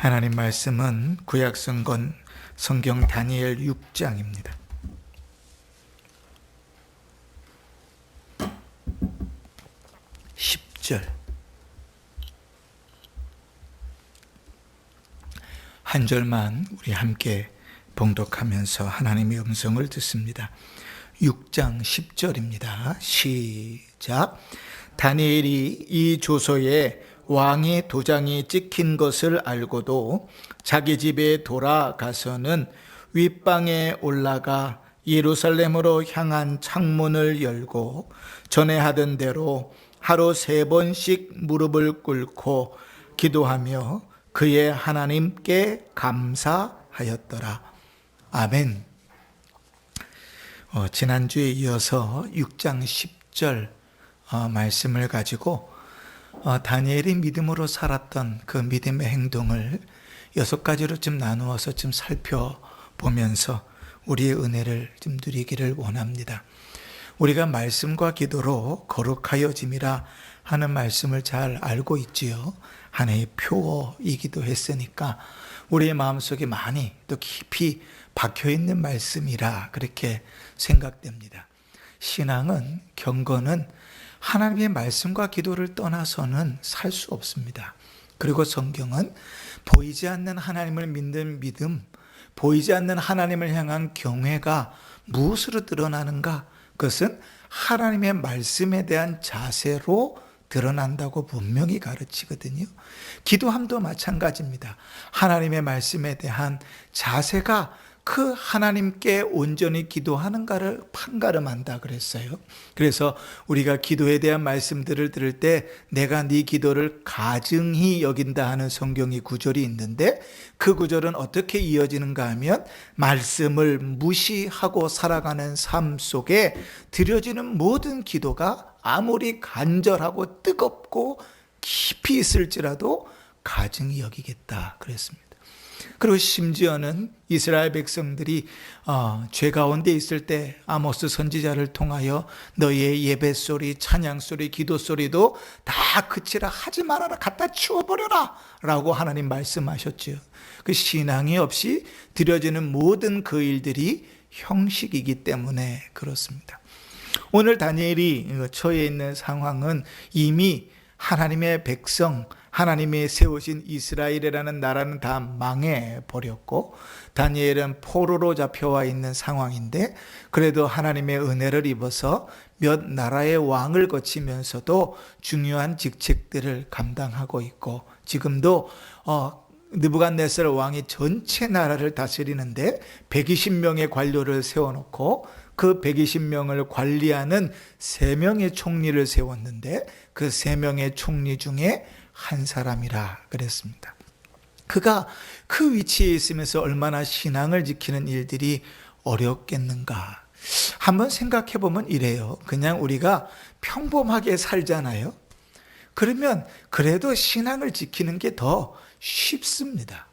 하나님 말씀은 구약성경 성경 다니엘 6장입니다. 10절 한 절만 우리 함께 봉독하면서 하나님의 음성을 듣습니다. 6장 10절입니다. 시작. 다니엘이 이 조서에 왕의 도장이 찍힌 것을 알고도 자기 집에 돌아가서는 윗방에 올라가 예루살렘으로 향한 창문을 열고 전에 하던 대로 하루 3번씩 무릎을 꿇고 기도하며 그의 하나님께 감사하였더라. 아멘. 지난주에 이어서 6장 10절 말씀을 가지고 다니엘이 믿음으로 살았던 그 믿음의 행동을 6가지로 좀 나누어서 좀 살펴보면서 우리의 은혜를 좀 누리기를 원합니다. 우리가 말씀과 기도로 거룩하여짐이라 하는 말씀을 잘 알고 있지요. 하나의 표어이기도 했으니까 우리의 마음속에 많이 또 깊이 박혀있는 말씀이라 그렇게 생각됩니다. 신앙은, 경건은 하나님의 말씀과 기도를 떠나서는 살 수 없습니다. 그리고 성경은 보이지 않는 하나님을 믿는 믿음, 보이지 않는 하나님을 향한 경외가 무엇으로 드러나는가? 그것은 하나님의 말씀에 대한 자세로 드러난다고 분명히 가르치거든요. 기도함도 마찬가지입니다. 하나님의 말씀에 대한 자세가 그 하나님께 온전히 기도하는가를 판가름한다 그랬어요. 그래서 우리가 기도에 대한 말씀들을 들을 때 내가 네 기도를 가증히 여긴다 하는 성경의 구절이 있는데 그 구절은 어떻게 이어지는가 하면 말씀을 무시하고 살아가는 삶 속에 드려지는 모든 기도가 아무리 간절하고 뜨겁고 깊이 있을지라도 가증히 여기겠다 그랬습니다. 그리고 심지어는 이스라엘 백성들이 죄 가운데 있을 때 아모스 선지자를 통하여 너희의 예배 소리, 찬양 소리, 기도 소리도 다 그치라, 하지 말아라, 갖다 치워버려라 라고 하나님 말씀하셨죠. 그 신앙이 없이 드려지는 모든 그 일들이 형식이기 때문에 그렇습니다. 오늘 다니엘이 처해 있는 상황은 이미 하나님의 백성, 하나님이 세우신 이스라엘이라는 나라는 다 망해버렸고 다니엘은 포로로 잡혀와 있는 상황인데 그래도 하나님의 은혜를 입어서 몇 나라의 왕을 거치면서도 중요한 직책들을 감당하고 있고 지금도 느부갓네살 왕이 전체 나라를 다스리는데 120명의 관료를 세워놓고 그 120명을 관리하는 3명의 총리를 세웠는데 그 3명의 총리 중에 한 사람이라 그랬습니다. 그가 그 위치에 있으면서 얼마나 신앙을 지키는 일들이 어렵겠는가. 한번 생각해 보면 이래요. 그냥 우리가 평범하게 살잖아요. 그러면 그래도 신앙을 지키는 게 더 쉽습니다.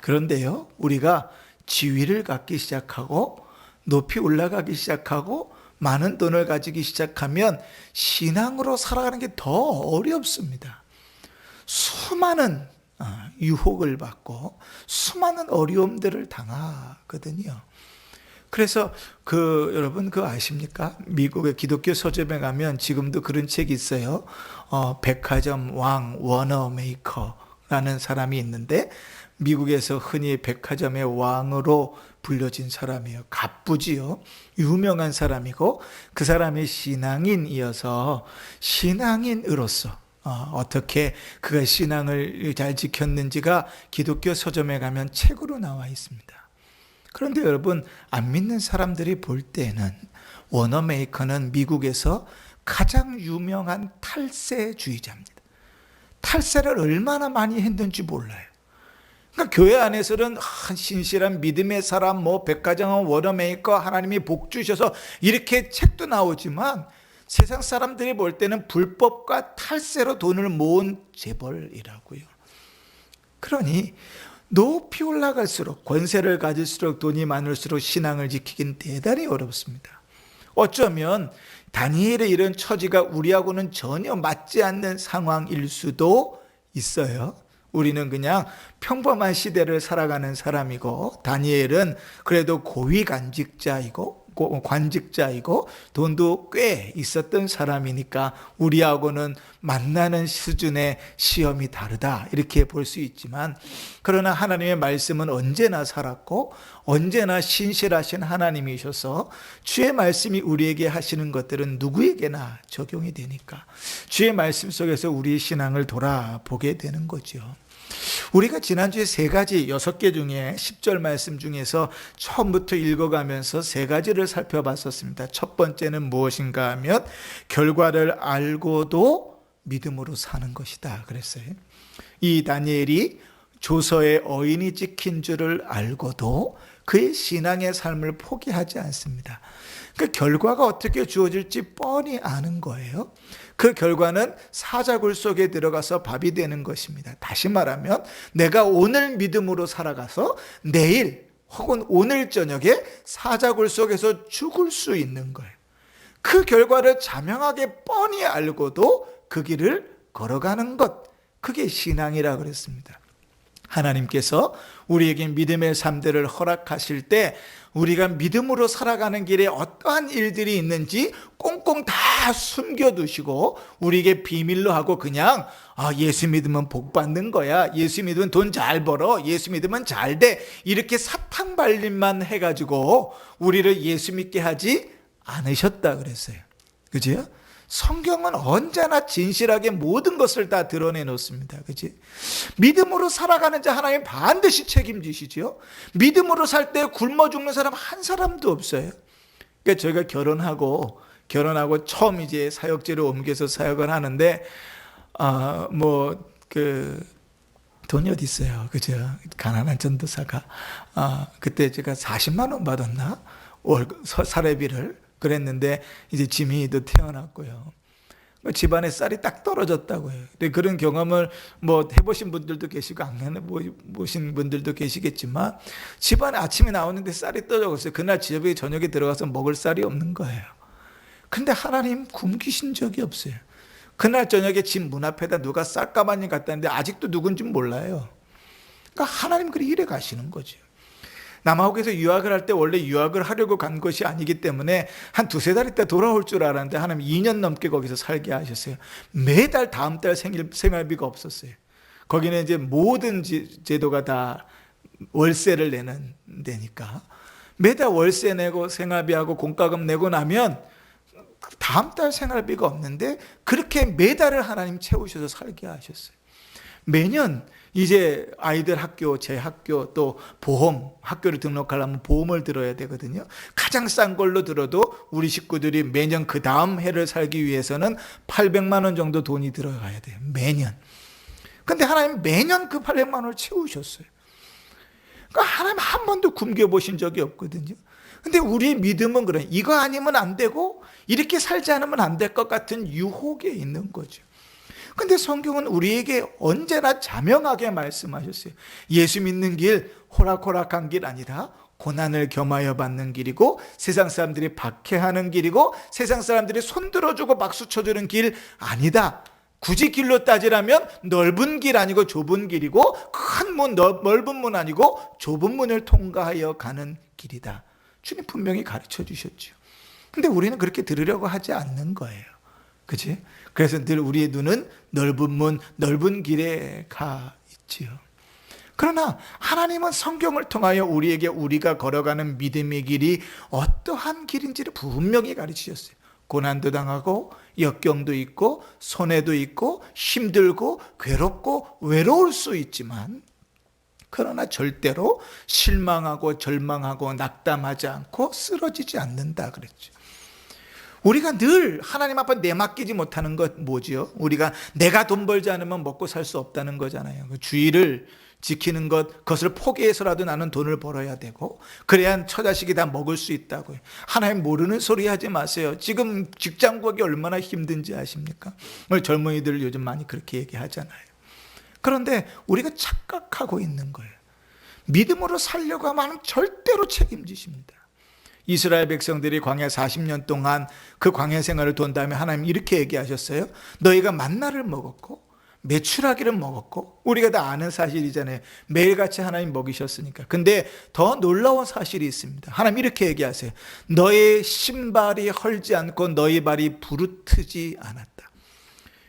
그런데요, 우리가 지위를 갖기 시작하고 높이 올라가기 시작하고 많은 돈을 가지기 시작하면 신앙으로 살아가는 게 더 어렵습니다. 수많은 유혹을 받고 수많은 어려움들을 당하거든요. 그래서 여러분 그거 아십니까? 미국의 기독교 서점에 가면 지금도 그런 책이 있어요. 백화점 왕 워너메이커라는 사람이 있는데 미국에서 흔히 백화점의 왕으로 불려진 사람이에요. 갑부지요. 유명한 사람이고 그 사람이 신앙인이어서 신앙인으로서 어떻게 그가 신앙을 잘 지켰는지가 기독교 서점에 가면 책으로 나와 있습니다. 그런데 여러분 안 믿는 사람들이 볼 때는 워너메이커는 미국에서 가장 유명한 탈세주의자입니다. 탈세를 얼마나 많이 했는지 몰라요. 그러니까 교회 안에서는 신실한 믿음의 사람, 백화점 워너메이커, 하나님이 복 주셔서 이렇게 책도 나오지만 세상 사람들이 볼 때는 불법과 탈세로 돈을 모은 재벌이라고요. 그러니 높이 올라갈수록 권세를 가질수록 돈이 많을수록 신앙을 지키긴 대단히 어렵습니다. 어쩌면 다니엘의 이런 처지가 우리하고는 전혀 맞지 않는 상황일 수도 있어요. 우리는 그냥 평범한 시대를 살아가는 사람이고, 다니엘은 그래도 고위 관직자이고 돈도 꽤 있었던 사람이니까 우리하고는 만나는 수준의 시험이 다르다, 이렇게 볼 수 있지만, 그러나 하나님의 말씀은 언제나 살았고 언제나 신실하신 하나님이셔서 주의 말씀이 우리에게 하시는 것들은 누구에게나 적용이 되니까 주의 말씀 속에서 우리의 신앙을 돌아보게 되는 거죠. 우리가 지난주에 6개 중에 10절 말씀 중에서 처음부터 읽어가면서 3가지를 살펴봤었습니다. 첫 번째는 무엇인가 하면 결과를 알고도 믿음으로 사는 것이다 그랬어요. 이 다니엘이 조서의 어인이 찍힌 줄을 알고도 그의 신앙의 삶을 포기하지 않습니다. 그 결과가 어떻게 주어질지 뻔히 아는 거예요. 그 결과는 사자굴 속에 들어가서 밥이 되는 것입니다. 다시 말하면 내가 오늘 믿음으로 살아가서 내일 혹은 오늘 저녁에 사자굴 속에서 죽을 수 있는 거예요. 그 결과를 자명하게 뻔히 알고도 그 길을 걸어가는 것, 그게 신앙이라 그랬습니다. 하나님께서 우리에게 믿음의 삶들을 허락하실 때 우리가 믿음으로 살아가는 길에 어떠한 일들이 있는지 꽁꽁 다 숨겨두시고 우리에게 비밀로 하고 그냥 예수 믿으면 복 받는 거야, 예수 믿으면 돈 잘 벌어, 예수 믿으면 잘 돼, 이렇게 사탕 발림만 해가지고 우리를 예수 믿게 하지 않으셨다 그랬어요. 그죠? 성경은 언제나 진실하게 모든 것을 다 드러내 놓습니다. 그치? 믿음으로 살아가는 자 하나님 반드시 책임지시죠. 믿음으로 살 때 굶어 죽는 사람 한 사람도 없어요. 그러니까 저희가 결혼하고 처음 이제 사역지로 옮겨서 사역을 하는데, 돈이 어디 있어요. 그죠? 가난한 전도사가. 그때 제가 40만 원 받았나? 사례비를. 그랬는데 이제 지민이도 태어났고요. 집안에 쌀이 딱 떨어졌다고요. 근데 그런 경험을 해보신 분들도 계시고 안 해보신 분들도 계시겠지만 집안에 아침에 나오는데 쌀이 떨어졌어요. 그날 저녁에 들어가서 먹을 쌀이 없는 거예요. 근데 하나님 굶기신 적이 없어요. 그날 저녁에 집 문 앞에다 누가 쌀가마니 갖다 놨는데 아직도 누군지 몰라요. 그러니까 하나님 그렇게 일해 가시는 거죠. 남아국에서 유학을 할 때 원래 유학을 하려고 간 것이 아니기 때문에 한 2-3달 있다 돌아올 줄 알았는데 하나님 2년 넘게 거기서 살게 하셨어요. 매달 다음 달 생활비가 없었어요. 거기는 이제 모든 제도가 다 월세를 내는 데니까 매달 월세 내고 생활비하고 공과금 내고 나면 다음 달 생활비가 없는데 그렇게 매달을 하나님 채우셔서 살게 하셨어요. 매년 이제 아이들 학교, 제 학교, 또 보험, 학교를 등록하려면 보험을 들어야 되거든요. 가장 싼 걸로 들어도 우리 식구들이 매년 그 다음 해를 살기 위해서는 800만 원 정도 돈이 들어가야 돼요. 매년. 근데 하나님 매년 그 800만 원을 채우셨어요. 그러니까 하나님 한 번도 굶겨보신 적이 없거든요. 근데 우리의 믿음은 그래. 이거 아니면 안 되고 이렇게 살지 않으면 안 될 것 같은 유혹에 있는 거죠. 근데 성경은 우리에게 언제나 자명하게 말씀하셨어요. 예수 믿는 길 호락호락한 길 아니라 고난을 겸하여 받는 길이고 세상 사람들이 박해하는 길이고 세상 사람들이 손들어주고 박수 쳐주는 길 아니다. 굳이 길로 따지라면 넓은 길 아니고 좁은 길이고 큰 문, 넓은 문 아니고 좁은 문을 통과하여 가는 길이다. 주님 분명히 가르쳐 주셨죠. 근데 우리는 그렇게 들으려고 하지 않는 거예요. 그치? 그래서 늘 우리의 눈은 넓은 문, 넓은 길에 가 있지요. 그러나 하나님은 성경을 통하여 우리에게 우리가 걸어가는 믿음의 길이 어떠한 길인지를 분명히 가르치셨어요. 고난도 당하고 역경도 있고 손해도 있고 힘들고 괴롭고 외로울 수 있지만 그러나 절대로 실망하고 절망하고 낙담하지 않고 쓰러지지 않는다 그랬죠. 우리가 늘 하나님 앞에 내맡기지 못하는 것 뭐지요? 우리가 내가 돈 벌지 않으면 먹고 살 수 없다는 거잖아요. 그 주의를 지키는 것, 그것을 포기해서라도 나는 돈을 벌어야 되고 그래야 처자식이 다 먹을 수 있다고요. 하나님 모르는 소리 하지 마세요. 지금 직장 구하기 얼마나 힘든지 아십니까? 오늘 젊은이들 요즘 많이 그렇게 얘기하잖아요. 그런데 우리가 착각하고 있는 거예요. 믿음으로 살려고 하면 절대로 책임지십니다. 이스라엘 백성들이 광야 40년 동안 그 광야 생활을 돈 다음에 하나님 이렇게 얘기하셨어요. 너희가 만나를 먹었고 메추라기를 먹었고, 우리가 다 아는 사실이잖아요. 매일같이 하나님 먹이셨으니까. 근데 더 놀라운 사실이 있습니다. 하나님 이렇게 얘기하세요. 너의 신발이 헐지 않고 너의 발이 부르트지 않았다.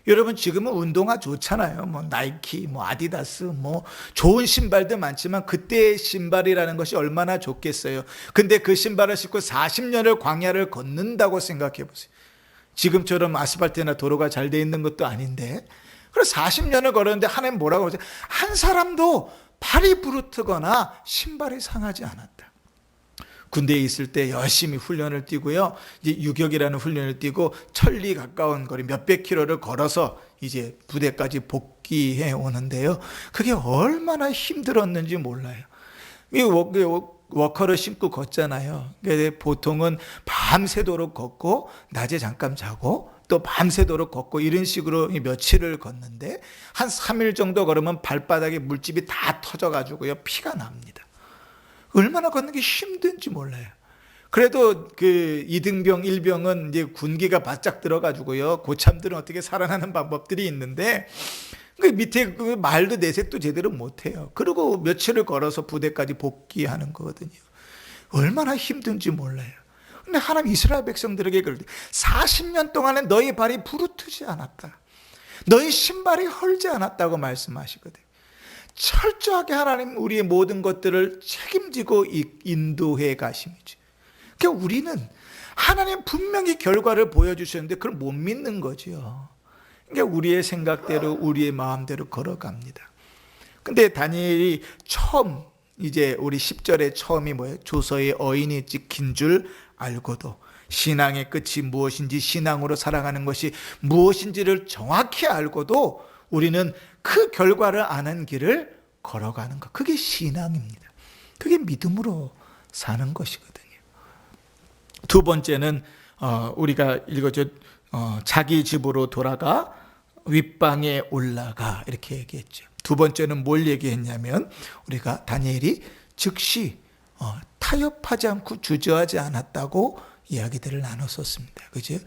여러분, 지금은 운동화 좋잖아요. 뭐 나이키, 뭐 아디다스, 뭐 좋은 신발도 많지만 그때의 신발이라는 것이 얼마나 좋겠어요. 근데 그 신발을 신고 40년을 광야를 걷는다고 생각해 보세요. 지금처럼 아스팔트나 도로가 잘 돼 있는 것도 아닌데, 그래서 40년을 걸었는데 하나님 뭐라고 하세요? 한 사람도 발이 부르트거나 신발이 상하지 않았다. 군대에 있을 때 열심히 훈련을 뛰고요. 이제 유격이라는 훈련을 뛰고 천리 가까운 거리 몇백 킬로를 걸어서 이제 부대까지 복귀해 오는데요. 그게 얼마나 힘들었는지 몰라요. 이 워커를 신고 걷잖아요. 보통은 밤새도록 걷고 낮에 잠깐 자고 또 밤새도록 걷고 이런 식으로 며칠을 걷는데 한 3일 정도 걸으면 발바닥에 물집이 다 터져가지고요. 피가 납니다. 얼마나 걷는 게 힘든지 몰라요. 그래도 그 2등병, 1병은 이제 군기가 바짝 들어가지고요. 고참들은 어떻게 살아나는 방법들이 있는데, 그 밑에 그 말도 내색도 제대로 못해요. 그리고 며칠을 걸어서 부대까지 복귀하는 거거든요. 얼마나 힘든지 몰라요. 근데 하나님 이스라엘 백성들에게 그럴 때 40년 동안에 너희 발이 부르트지 않았다. 너희 신발이 헐지 않았다고 말씀하시거든요. 철저하게 하나님 우리의 모든 것들을 책임지고 인도해 가심이죠. 그러니까 우리는 하나님 분명히 결과를 보여주셨는데 그걸 못 믿는 거죠. 그러니까 우리의 생각대로 우리의 마음대로 걸어갑니다. 근데 다니엘이 처음 이제 우리 10절의 처음이 뭐예요? 조서의 어인이 찍힌 줄 알고도 신앙의 끝이 무엇인지, 신앙으로 살아가는 것이 무엇인지를 정확히 알고도 우리는 그 결과를 아는 길을 걸어가는 것, 그게 신앙입니다. 그게 믿음으로 사는 것이거든요. 두 번째는 우리가 읽어줘 자기 집으로 돌아가 윗방에 올라가 이렇게 얘기했죠. 두 번째는 뭘 얘기했냐면 우리가 다니엘이 즉시 타협하지 않고 주저하지 않았다고 이야기들을 나눴었습니다. 그죠?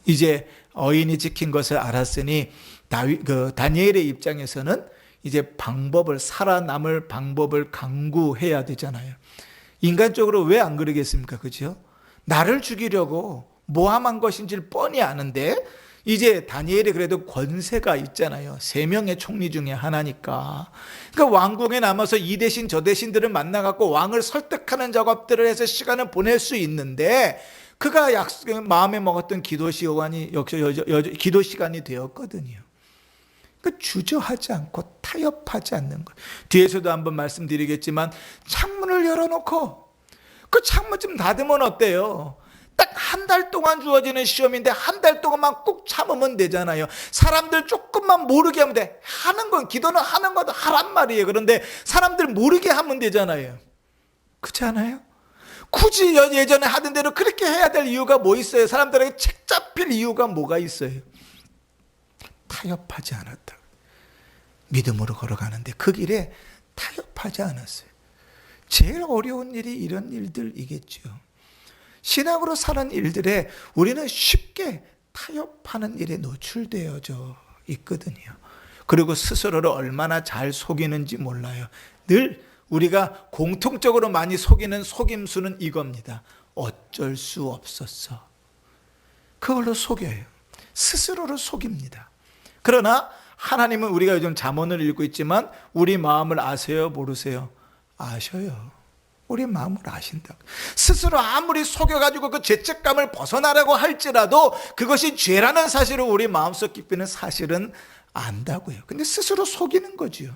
이제 어인이 지킨 것을 알았으니 다니엘의 입장에서는 이제 살아남을 방법을 강구해야 되잖아요. 인간적으로 왜 안 그러겠습니까? 그죠? 나를 죽이려고 모함한 것인지를 뻔히 아는데 이제 다니엘이 그래도 권세가 있잖아요. 3명의 총리 중에 하나니까. 그러니까 왕궁에 남아서 이 대신 저 대신들을 만나갖고 왕을 설득하는 작업들을 해서 시간을 보낼 수 있는데 그가 마음에 먹었던 기도 시간이 기도 시간이 되었거든요. 그 주저하지 않고 타협하지 않는 것. 뒤에서도 한번 말씀드리겠지만 창문을 열어놓고 그 창문 좀 닫으면 어때요? 딱 한 달 동안 주어지는 시험인데 한 달 동안만 꾹 참으면 되잖아요. 사람들 조금만 모르게 하면 돼. 하는 건, 기도는 하는 것도 하란 말이에요. 그런데 사람들 모르게 하면 되잖아요. 그렇지 않아요? 굳이 예전에 하던 대로 그렇게 해야 될 이유가 뭐 있어요? 사람들에게 책 잡힐 이유가 뭐가 있어요? 타협하지 않았다. 믿음으로 걸어가는데 그 길에 타협하지 않았어요. 제일 어려운 일이 이런 일들이겠죠. 신앙으로 사는 일들에 우리는 쉽게 타협하는 일에 노출되어져 있거든요. 그리고 스스로를 얼마나 잘 속이는지 몰라요. 늘 우리가 공통적으로 많이 속이는 속임수는 이겁니다. 어쩔 수 없었어. 그걸로 속여요. 스스로를 속입니다. 그러나 하나님은 우리가 요즘 잠언을 읽고 있지만 우리 마음을 아세요? 모르세요? 아셔요. 우리 마음을 아신다고. 스스로 아무리 속여가지고 그 죄책감을 벗어나려고 할지라도 그것이 죄라는 사실을 우리 마음속 깊이는 사실은 안다고요. 근데 스스로 속이는 거지요.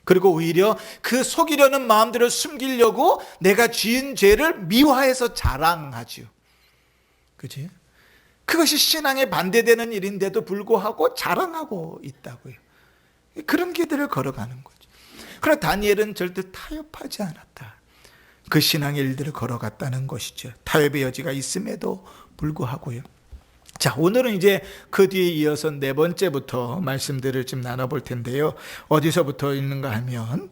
그리고 오히려 그 속이려는 마음들을 숨기려고 내가 지은 죄를 미화해서 자랑하지요. 그지? 그것이 신앙에 반대되는 일인데도 불구하고 자랑하고 있다고요. 그런 길들을 걸어가는 거죠. 그러나 다니엘은 절대 타협하지 않았다. 그 신앙의 일들을 걸어갔다는 것이죠. 타협의 여지가 있음에도 불구하고요. 자, 오늘은 이제 그 뒤에 이어서 4번째부터 말씀들을 좀 나눠볼 텐데요. 어디서부터 읽는가 하면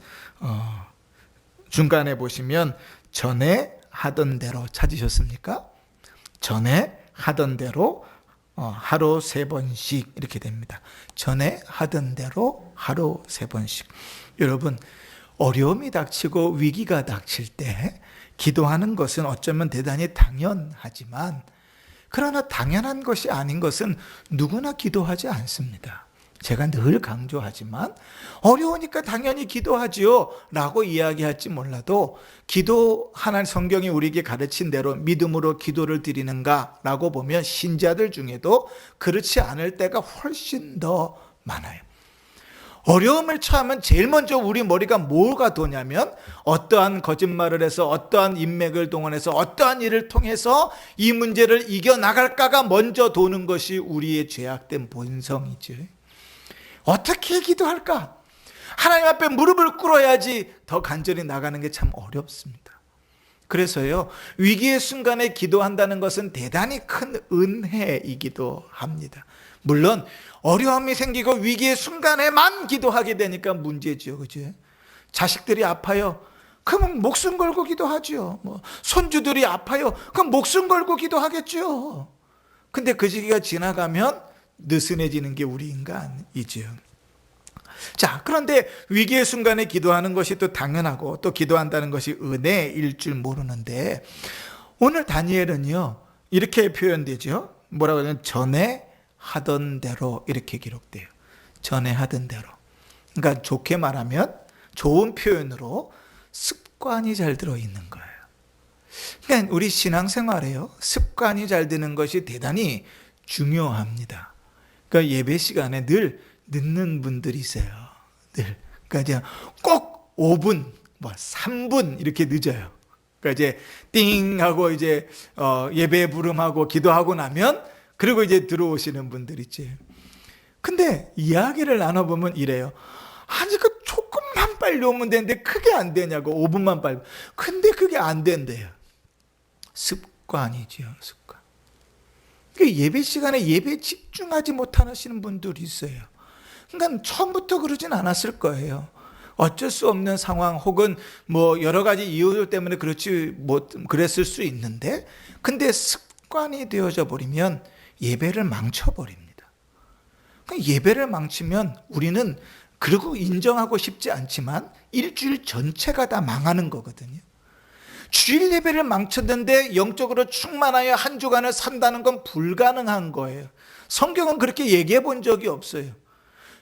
중간에 보시면 전에 하던 대로 찾으셨습니까? 전에 하던 대로 하루 3번씩 이렇게 됩니다. 전에 하던 대로 하루 3번씩. 여러분, 어려움이 닥치고 위기가 닥칠 때 기도하는 것은 어쩌면 대단히 당연하지만, 그러나 당연한 것이 아닌 것은 누구나 기도하지 않습니다. 제가 늘 강조하지만 어려우니까 당연히 기도하지요 라고 이야기할지 몰라도, 기도하는 성경이 우리에게 가르친 대로 믿음으로 기도를 드리는가 라고 보면 신자들 중에도 그렇지 않을 때가 훨씬 더 많아요. 어려움을 처하면 제일 먼저 우리 머리가 뭐가 도냐면, 어떠한 거짓말을 해서 어떠한 인맥을 동원해서 어떠한 일을 통해서 이 문제를 이겨나갈까가 먼저 도는 것이 우리의 죄악된 본성이죠. 어떻게 기도할까? 하나님 앞에 무릎을 꿇어야지 더 간절히 나가는 게 참 어렵습니다. 그래서요, 위기의 순간에 기도한다는 것은 대단히 큰 은혜이기도 합니다. 물론 어려움이 생기고 위기의 순간에만 기도하게 되니까 문제죠, 그죠? 자식들이 아파요, 그럼 목숨 걸고 기도하죠. 손주들이 아파요, 그럼 목숨 걸고 기도하겠죠. 근데 그 시기가 지나가면 느슨해지는 게 우리 인간이죠. 자, 그런데 위기의 순간에 기도하는 것이 또 당연하고 또 기도한다는 것이 은혜일 줄 모르는데, 오늘 다니엘은요 이렇게 표현되죠. 뭐라고 하냐면 전에 하던 대로 이렇게 기록돼요. 전에 하던 대로. 그러니까 좋게 말하면, 좋은 표현으로 습관이 잘 들어있는 거예요. 그러니까 우리 신앙생활에요, 습관이 잘 드는 것이 대단히 중요합니다. 그러니까 예배 시간에 늘 늦는 분들이세요. 늘. 그러니까 이제 꼭 5분, 3분 이렇게 늦어요. 그러니까 이제 띵 하고 이제 예배 부름하고 기도하고 나면, 그리고 이제 들어오시는 분들 있지. 근데 이야기를 나눠보면 이래요. 아니, 그 조금만 빨리 오면 되는데 그게 안 되냐고. 5분만 빨리. 근데 그게 안 된대요. 습관이죠, 습관. 예배 시간에 예배에 집중하지 못하시는 분들이 있어요. 그러니까 처음부터 그러진 않았을 거예요. 어쩔 수 없는 상황 혹은 여러 가지 이유들 때문에 그랬을 수 있는데, 근데 습관이 되어져 버리면 예배를 망쳐버립니다. 그러니까 예배를 망치면 우리는, 그리고 인정하고 싶지 않지만, 일주일 전체가 다 망하는 거거든요. 주일 예배를 망쳤는데 영적으로 충만하여 한 주간을 산다는 건 불가능한 거예요. 성경은 그렇게 얘기해 본 적이 없어요.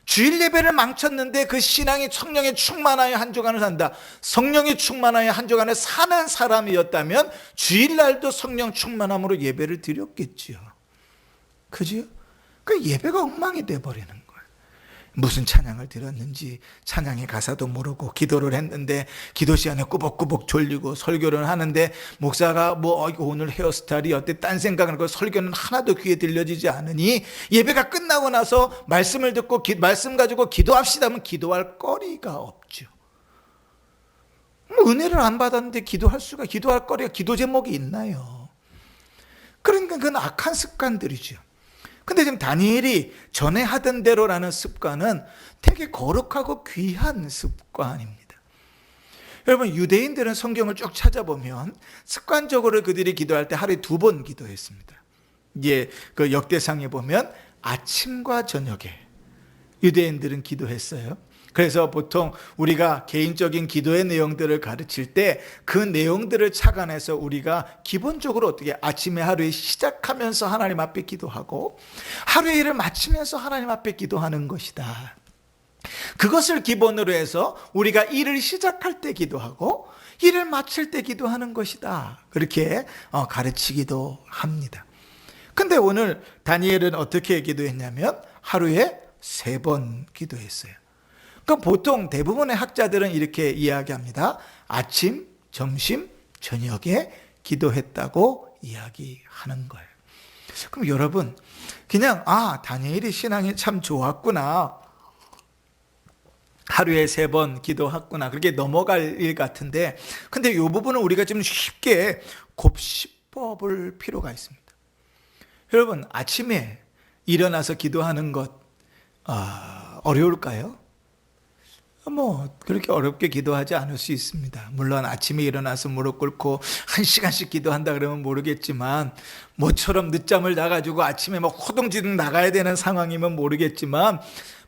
주일 예배를 망쳤는데 그 신앙이 성령에 충만하여 한 주간을 산다. 성령이 충만하여 한 주간을 사는 사람이었다면 주일날도 성령 충만함으로 예배를 드렸겠지요. 그죠? 그 예배가 엉망이 돼버리는 거예요. 무슨 찬양을 들었는지 찬양의 가사도 모르고 기도를 했는데 기도 시간에 꾸벅꾸벅 졸리고, 설교를 하는데 목사가 오늘 헤어스타일이 어때 딴 생각을 하고 설교는 하나도 귀에 들려지지 않으니, 예배가 끝나고 나서 말씀을 듣고 말씀 가지고 기도합시다 하면 기도할 거리가 없죠. 은혜를 안 받았는데 기도할 거리가, 기도 제목이 있나요? 그러니까 그건 악한 습관들이죠. 근데 지금 다니엘이 전에 하던 대로라는 습관은 되게 거룩하고 귀한 습관입니다. 여러분, 유대인들은 성경을 쭉 찾아보면 습관적으로 그들이 기도할 때 하루에 2번 기도했습니다. 그 역대상에 보면 아침과 저녁에 유대인들은 기도했어요. 그래서 보통 우리가 개인적인 기도의 내용들을 가르칠 때 그 내용들을 착안해서 우리가 기본적으로 어떻게 아침에 하루에 시작하면서 하나님 앞에 기도하고 하루의 일을 마치면서 하나님 앞에 기도하는 것이다. 그것을 기본으로 해서 우리가 일을 시작할 때 기도하고 일을 마칠 때 기도하는 것이다. 그렇게 가르치기도 합니다. 근데 오늘 다니엘은 어떻게 기도했냐면 하루에 3번 기도했어요. 그러니까 보통 대부분의 학자들은 이렇게 이야기합니다. 아침, 점심, 저녁에 기도했다고 이야기하는 거예요. 그럼 여러분, 그냥 다니엘이 신앙이 참 좋았구나, 하루에 3번 기도했구나, 그렇게 넘어갈 일 같은데, 근데 이 부분은 우리가 좀 쉽게 곱씹어 필요가 있습니다. 여러분, 아침에 일어나서 기도하는 것 어려울까요? 뭐 그렇게 어렵게 기도하지 않을 수 있습니다. 물론 아침에 일어나서 무릎 꿇고 1시간씩 기도한다 그러면 모르겠지만, 모처럼 늦잠을 자가지고 아침에 막 호둥지둥 나가야 되는 상황이면 모르겠지만,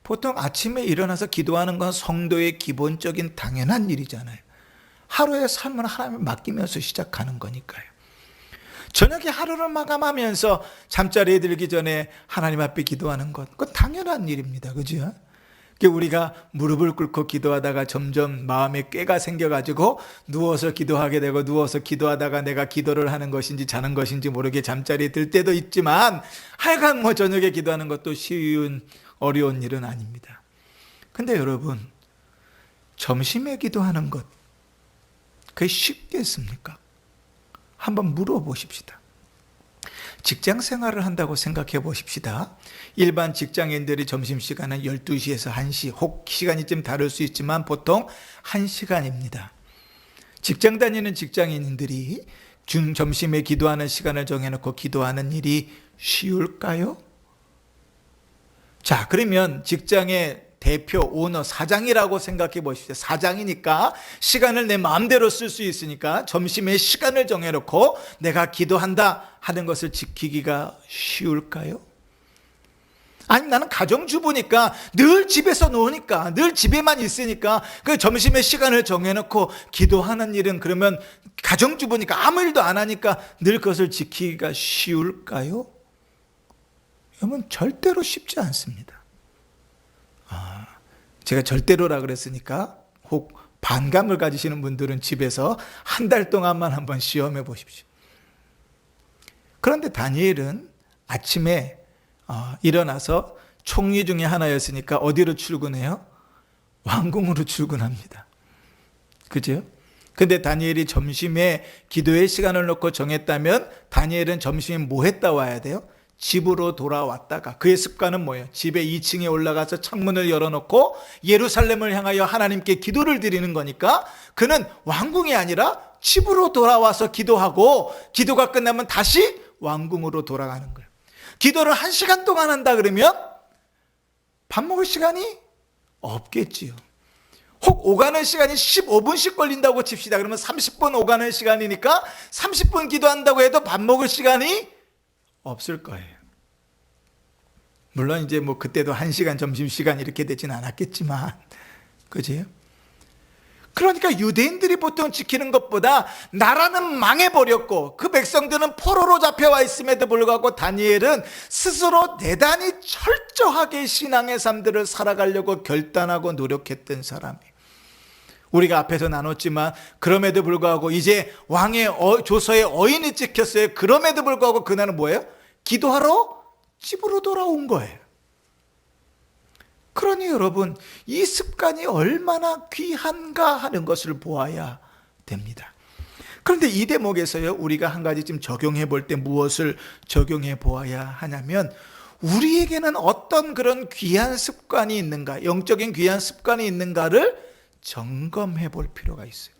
보통 아침에 일어나서 기도하는 건 성도의 기본적인 당연한 일이잖아요. 하루의 삶을 하나님께 맡기면서 시작하는 거니까요. 저녁에 하루를 마감하면서 잠자리에 들기 전에 하나님 앞에 기도하는 것, 그건 당연한 일입니다. 그죠? 우리가 무릎을 꿇고 기도하다가 점점 마음에 꾀가 생겨가지고 누워서 기도하게 되고, 누워서 기도하다가 내가 기도를 하는 것인지 자는 것인지 모르게 잠자리에 들 때도 있지만, 하여간 뭐 저녁에 기도하는 것도 쉬운 어려운 일은 아닙니다. 근데 여러분, 점심에 기도하는 것, 그게 쉽겠습니까? 한번 물어보십시다. 직장 생활을 한다고 생각해 보십시다. 일반 직장인들이 점심시간은 12시에서 1시, 혹 시간이 좀 다를 수 있지만 보통 1시간입니다. 직장 다니는 직장인들이 점심에 기도하는 시간을 정해놓고 기도하는 일이 쉬울까요? 자, 그러면 직장의 대표, 오너, 사장이라고 생각해 보십시오. 사장이니까 시간을 내 마음대로 쓸 수 있으니까 점심에 시간을 정해놓고 내가 기도한다 하는 것을 지키기가 쉬울까요? 아니, 나는 가정주부니까 늘 집에서 노니까, 늘 집에만 있으니까 그 점심에 시간을 정해놓고 기도하는 일은, 그러면 가정주부니까 아무 일도 안 하니까 늘 그것을 지키기가 쉬울까요? 여러분, 절대로 쉽지 않습니다. 제가 절대로라 그랬으니까 혹 반감을 가지시는 분들은 집에서 한 달 동안만 한번 시험해 보십시오. 그런데 다니엘은 아침에 일어나서 총리 중에 하나였으니까 어디로 출근해요? 왕궁으로 출근합니다. 그죠? 근데 다니엘이 점심에 기도의 시간을 놓고 정했다면, 다니엘은 점심에 뭐 했다 와야 돼요? 집으로 돌아왔다가, 그의 습관은 뭐예요? 집에 2층에 올라가서 창문을 열어놓고 예루살렘을 향하여 하나님께 기도를 드리는 거니까, 그는 왕궁이 아니라 집으로 돌아와서 기도하고, 기도가 끝나면 다시 왕궁으로 돌아가는 거예요. 기도를 1시간 동안 한다 그러면 밥 먹을 시간이 없겠지요. 혹 오가는 시간이 15분씩 걸린다고 칩시다. 그러면 30분 오가는 시간이니까 30분 기도한다고 해도 밥 먹을 시간이 없을 거예요. 물론 이제 뭐 그때도 1시간 점심시간 이렇게 되진 않았겠지만, 그죠? 그러니까 유대인들이 보통 지키는 것보다 나라는 망해버렸고 그 백성들은 포로로 잡혀와 있음에도 불구하고 다니엘은 스스로 대단히 철저하게 신앙의 삶들을 살아가려고 결단하고 노력했던 사람이에요. 우리가 앞에서 나눴지만 그럼에도 불구하고 이제 왕의 조서에 어인이 찍혔어요. 그럼에도 불구하고 그날은 뭐예요? 기도하러 집으로 돌아온 거예요. 그러니 여러분, 이 습관이 얼마나 귀한가 하는 것을 보아야 됩니다. 그런데 이 대목에서요, 우리가 한 가지 좀 적용해 볼 때 무엇을 적용해 보아야 하냐면, 우리에게는 어떤 그런 귀한 습관이 있는가, 영적인 귀한 습관이 있는가를 점검해 볼 필요가 있어요.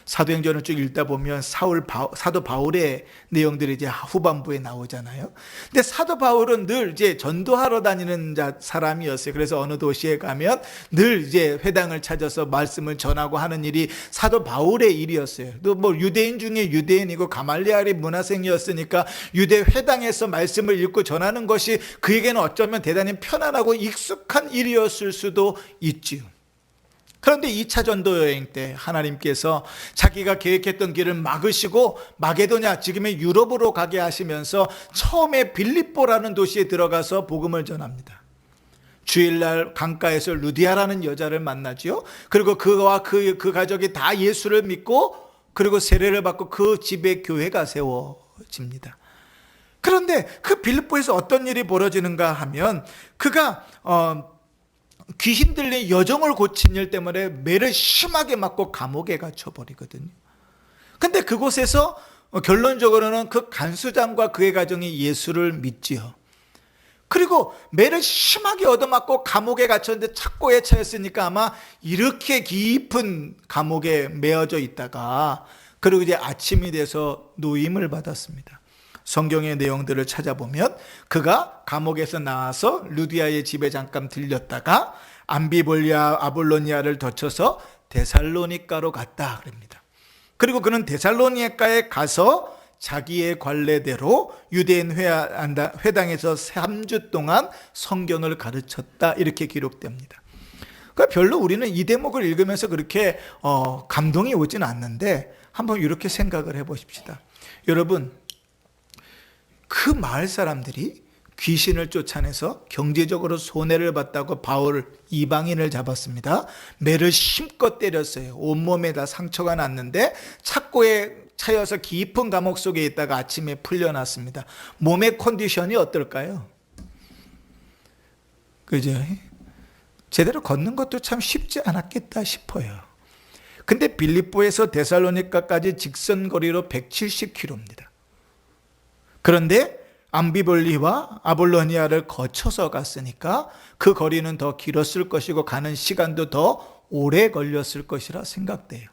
사도행전을 쭉 읽다 보면 사도 바울의 내용들이 이제 후반부에 나오잖아요. 근데 사도 바울은 늘 이제 전도하러 다니는 사람이었어요. 그래서 어느 도시에 가면 늘 이제 회당을 찾아서 말씀을 전하고 하는 일이 사도 바울의 일이었어요. 또 뭐 유대인 중에 유대인이고 가말리엘이 문화생이었으니까 유대 회당에서 말씀을 읽고 전하는 것이 그에게는 어쩌면 대단히 편안하고 익숙한 일이었을 수도 있지요. 그런데 2차 전도 여행 때 하나님께서 자기가 계획했던 길을 막으시고 마게도냐, 지금의 유럽으로 가게 하시면서 처음에 빌립보라는 도시에 들어가서 복음을 전합니다. 주일날 강가에서 루디아라는 여자를 만나죠. 그리고 그와 그 가족이 다 예수를 믿고, 그리고 세례를 받고 그 집에 교회가 세워집니다. 그런데 그 빌립보에서 어떤 일이 벌어지는가 하면, 그가 귀신 들린 여종을 고친 일 때문에 매를 심하게 맞고 감옥에 갇혀버리거든요. 근데 그곳에서 결론적으로는 그 간수장과 그의 가정이 예수를 믿지요. 그리고 매를 심하게 얻어맞고 감옥에 갇혔는데 착고에 차였으니까 아마 이렇게 깊은 감옥에 메어져 있다가, 그리고 이제 아침이 돼서 노임을 받았습니다. 성경의 내용들을 찾아보면 그가 감옥에서 나와서 루디아의 집에 잠깐 들렸다가 암비볼리아 아볼로니아를 거쳐서 데살로니가로 갔다 그럽니다. 그리고 그는 데살로니가에 가서 자기의 관례대로 유대인 회당에서 3주 동안 성경을 가르쳤다 이렇게 기록됩니다. 그러니까 별로 우리는 이 대목을 읽으면서 그렇게 감동이 오지는 않는데 한번 이렇게 생각을 해보십시다. 여러분, 그 마을 사람들이 귀신을 쫓아내서 경제적으로 손해를 봤다고 바울 이방인을 잡았습니다. 매를 힘껏 때렸어요. 온몸에 다 상처가 났는데 착고에 차여서 깊은 감옥 속에 있다가 아침에 풀려났습니다. 몸의 컨디션이 어떨까요? 그죠? 제대로 걷는 것도 참 쉽지 않았겠다 싶어요. 근데 빌립보에서 데살로니가까지 직선 거리로 170km입니다. 그런데 암비볼리와 아볼로니아를 거쳐서 갔으니까 그 거리는 더 길었을 것이고 가는 시간도 더 오래 걸렸을 것이라 생각돼요.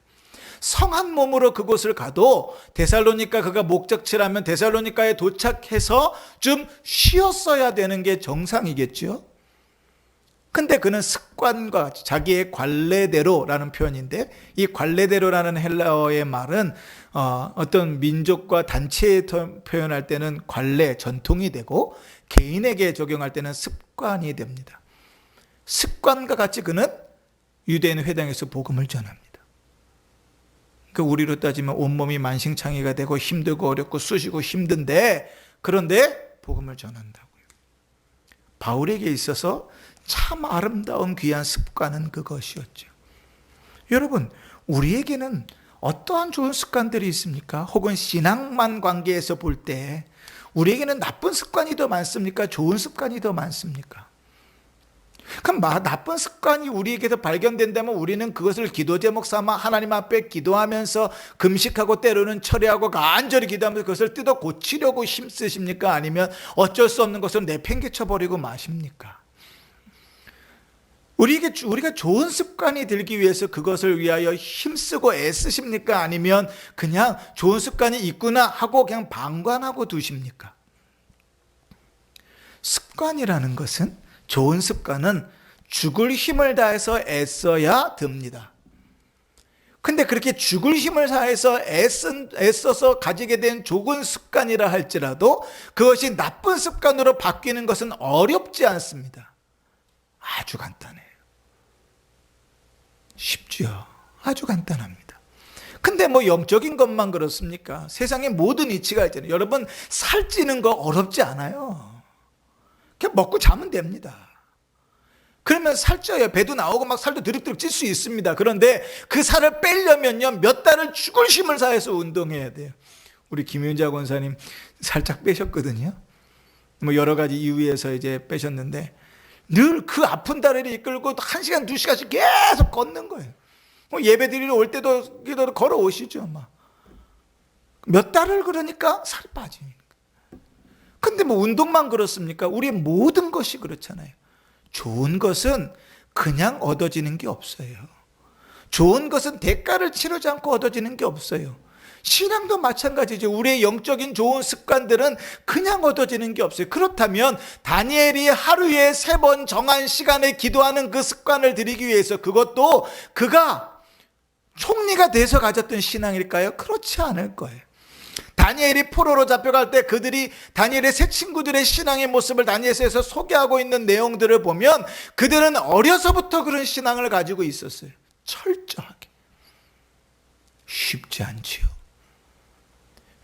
성한 몸으로 그곳을 가도 데살로니가 그가 목적지라면 데살로니가에 도착해서 좀 쉬었어야 되는 게 정상이겠죠. 근데 그는 습관과 자기의 관례대로라는 표현인데 이 관례대로라는 헬라어의 말은 어떤 민족과 단체에 표현할 때는 관례, 전통이 되고 개인에게 적용할 때는 습관이 됩니다. 습관과 같이 그는 유대인 회당에서 복음을 전합니다. 그 우리로 따지면 온몸이 만신창이가 되고 힘들고 어렵고 쑤시고 힘든데 그런데 복음을 전한다고요. 바울에게 있어서 참 아름다운 귀한 습관은 그것이었죠. 여러분, 우리에게는 어떠한 좋은 습관들이 있습니까? 혹은 신앙만 관계에서 볼 때 우리에게는 나쁜 습관이 더 많습니까? 좋은 습관이 더 많습니까? 그럼 나쁜 습관이 우리에게서 발견된다면 우리는 그것을 기도 제목 삼아 하나님 앞에 기도하면서 금식하고 때로는 철회하고 간절히 기도하면서 그것을 뜯어 고치려고 힘쓰십니까? 아니면 어쩔 수 없는 것을 내팽개쳐 버리고 마십니까? 우리가 좋은 습관이 들기 위해서 그것을 위하여 힘쓰고 애쓰십니까? 아니면 그냥 좋은 습관이 있구나 하고 그냥 방관하고 두십니까? 습관이라는 것은, 좋은 습관은 죽을 힘을 다해서 애써야 듭니다. 근데 그렇게 죽을 힘을 다해서 애써서 가지게 된 좋은 습관이라 할지라도 그것이 나쁜 습관으로 바뀌는 것은 어렵지 않습니다. 아주 간단해요. 쉽죠. 아주 간단합니다. 근데 영적인 것만 그렇습니까? 세상에 모든 이치가 있잖아요. 여러분, 살찌는 거 어렵지 않아요. 그냥 먹고 자면 됩니다. 그러면 살쪄요. 배도 나오고 막 살도 드륵드륵 찔 수 있습니다. 그런데 그 살을 빼려면요, 몇 달을 죽을 힘을 다해서 운동해야 돼요. 우리 김윤자 권사님 살짝 빼셨거든요. 여러 가지 이유에서 이제 빼셨는데 늘 그 아픈 다리를 이끌고 1시간, 2시간씩 계속 걷는 거예요. 예배 드리러 올 때도 걸어오시죠. 몇 달을 그러니까 살이 빠지니까. 근데 운동만 그렇습니까? 우리의 모든 것이 그렇잖아요. 좋은 것은 그냥 얻어지는 게 없어요. 좋은 것은 대가를 치르지 않고 얻어지는 게 없어요. 신앙도 마찬가지죠. 우리의 영적인 좋은 습관들은 그냥 얻어지는 게 없어요. 그렇다면 다니엘이 하루에 3번 정한 시간에 기도하는 그 습관을 들이기 위해서 그것도 그가 총리가 돼서 가졌던 신앙일까요? 그렇지 않을 거예요. 다니엘이 포로로 잡혀갈 때 그들이 다니엘의 새 친구들의 신앙의 모습을 다니엘서에서 소개하고 있는 내용들을 보면 그들은 어려서부터 그런 신앙을 가지고 있었어요. 철저하게. 쉽지 않지요.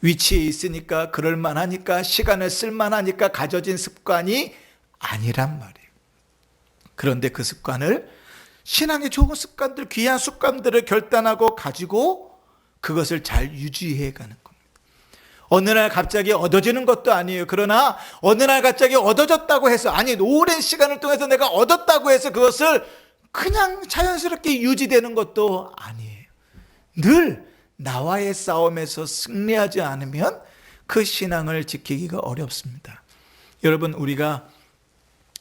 위치에 있으니까 그럴만하니까 시간을 쓸만하니까 가져진 습관이 아니란 말이에요. 그런데 그 습관을, 신앙의 좋은 습관들, 귀한 습관들을 결단하고 가지고 그것을 잘 유지해 가는 겁니다. 어느 날 갑자기 얻어지는 것도 아니에요. 그러나 어느 날 갑자기 얻어졌다고 해서, 아니 오랜 시간을 통해서 내가 얻었다고 해서 그것을 그냥 자연스럽게 유지되는 것도 아니에요. 늘 나와의 싸움에서 승리하지 않으면 그 신앙을 지키기가 어렵습니다. 여러분, 우리가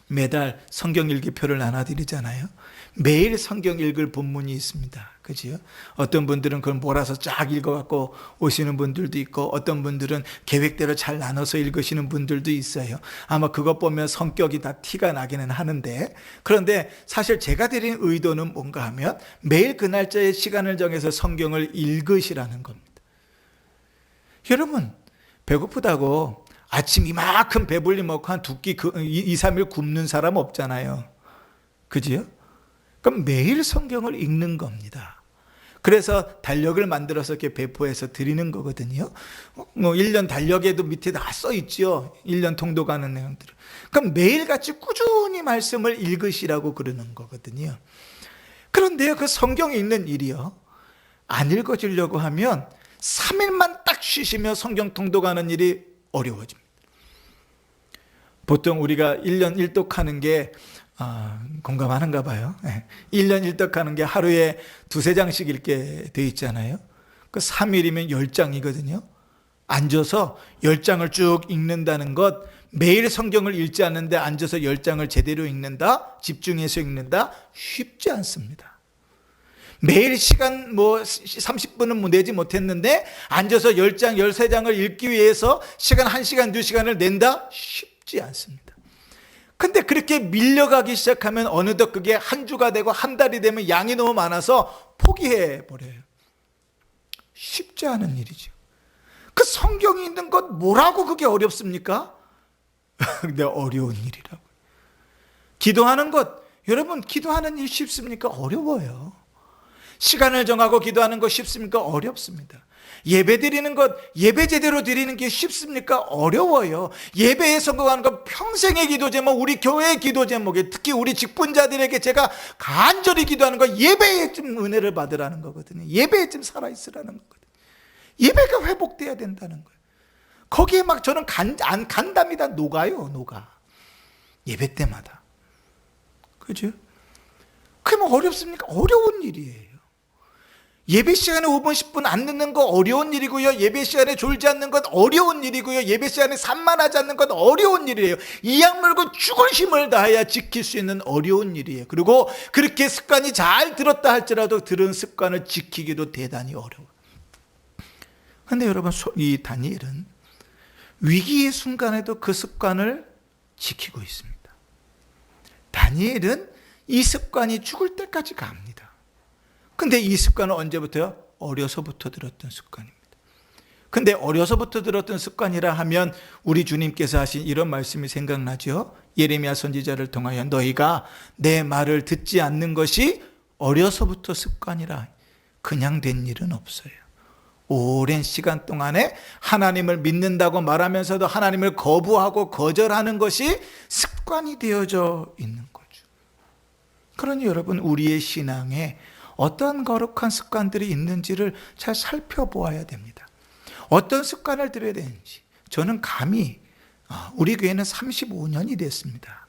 매달 성경 읽기표를 나눠드리잖아요. 매일 성경 읽을 본문이 있습니다. 그지요? 어떤 분들은 그걸 몰아서 쫙 읽어갖고 오시는 분들도 있고, 어떤 분들은 계획대로 잘 나눠서 읽으시는 분들도 있어요. 아마 그것 보면 성격이 다 티가 나기는 하는데, 그런데 사실 제가 드린 의도는 뭔가 하면 매일 그 날짜에 시간을 정해서 성경을 읽으시라는 겁니다. 여러분, 배고프다고 아침 이만큼 배불리 먹고 한 두 끼 2, 3일 굶는 사람 없잖아요. 그지요? 그럼 매일 성경을 읽는 겁니다. 그래서 달력을 만들어서 이렇게 배포해서 드리는 거거든요. 1년 달력에도 밑에 다 써 있죠. 1년 통독하는 내용들. 그럼 매일같이 꾸준히 말씀을 읽으시라고 그러는 거거든요. 그런데요, 그 성경 읽는 일이요, 안 읽어지려고 하면 3일만 딱 쉬시며 성경 통독하는 일이 어려워집니다. 보통 우리가 1년 1독하는 게 공감하는가 봐요. 1년 1독하는 게 하루에 2-3장씩 읽게 돼 있잖아요. 그 3일이면 10장이거든요. 앉아서 10장을 쭉 읽는다는 것, 매일 성경을 읽지 않는데 앉아서 10장을 제대로 읽는다, 집중해서 읽는다, 쉽지 않습니다. 매일 시간 30분은 내지 못했는데 앉아서 10장, 13장을 읽기 위해서 시간 1시간, 2시간을 낸다? 쉽지 않습니다. 근데 그렇게 밀려가기 시작하면 어느덧 그게 한 주가 되고 한 달이 되면 양이 너무 많아서 포기해 버려요. 쉽지 않은 일이죠. 그 성경이 있는 것 뭐라고 그게 어렵습니까? 근데 어려운 일이라고. 기도하는 것, 여러분, 기도하는 일 쉽습니까? 어려워요. 시간을 정하고 기도하는 것 쉽습니까? 어렵습니다. 예배 드리는 것, 예배 제대로 드리는 게 쉽습니까? 어려워요. 예배에 성공하는 것 평생의 기도 제목, 우리 교회의 기도 제목에, 특히 우리 직분자들에게 제가 간절히 기도하는 것, 예배에 좀 은혜를 받으라는 거거든요. 예배에 좀 살아있으라는 거거든요. 예배가 회복돼야 된다는 거예요. 거기에 막 저는 간담이다 녹아요, 녹아. 예배 때마다. 그죠? 그게 뭐 어렵습니까? 어려운 일이에요. 예배 시간에 5분, 10분 안 늦는 거 어려운 일이고요. 예배 시간에 졸지 않는 것 어려운 일이고요. 예배 시간에 산만하지 않는 것 어려운 일이에요. 이 약 물고 죽을 힘을 다해야 지킬 수 있는 어려운 일이에요. 그리고 그렇게 습관이 잘 들었다 할지라도 들은 습관을 지키기도 대단히 어려워요. 그런데 여러분, 이 다니엘은 위기의 순간에도 그 습관을 지키고 있습니다. 다니엘은 이 습관이 죽을 때까지 갑니다. 근데 이 습관은 언제부터요? 어려서부터 들었던 습관입니다. 근데 어려서부터 들었던 습관이라 하면 우리 주님께서 하신 이런 말씀이 생각나죠? 예레미야 선지자를 통하여 너희가 내 말을 듣지 않는 것이 어려서부터 습관이라. 그냥 된 일은 없어요. 오랜 시간 동안에 하나님을 믿는다고 말하면서도 하나님을 거부하고 거절하는 것이 습관이 되어져 있는 거죠. 그러니 여러분, 우리의 신앙에 어떤 거룩한 습관들이 있는지를 잘 살펴보아야 됩니다. 어떤 습관을 들여야 되는지. 저는 감히 우리 교회는 35년이 됐습니다.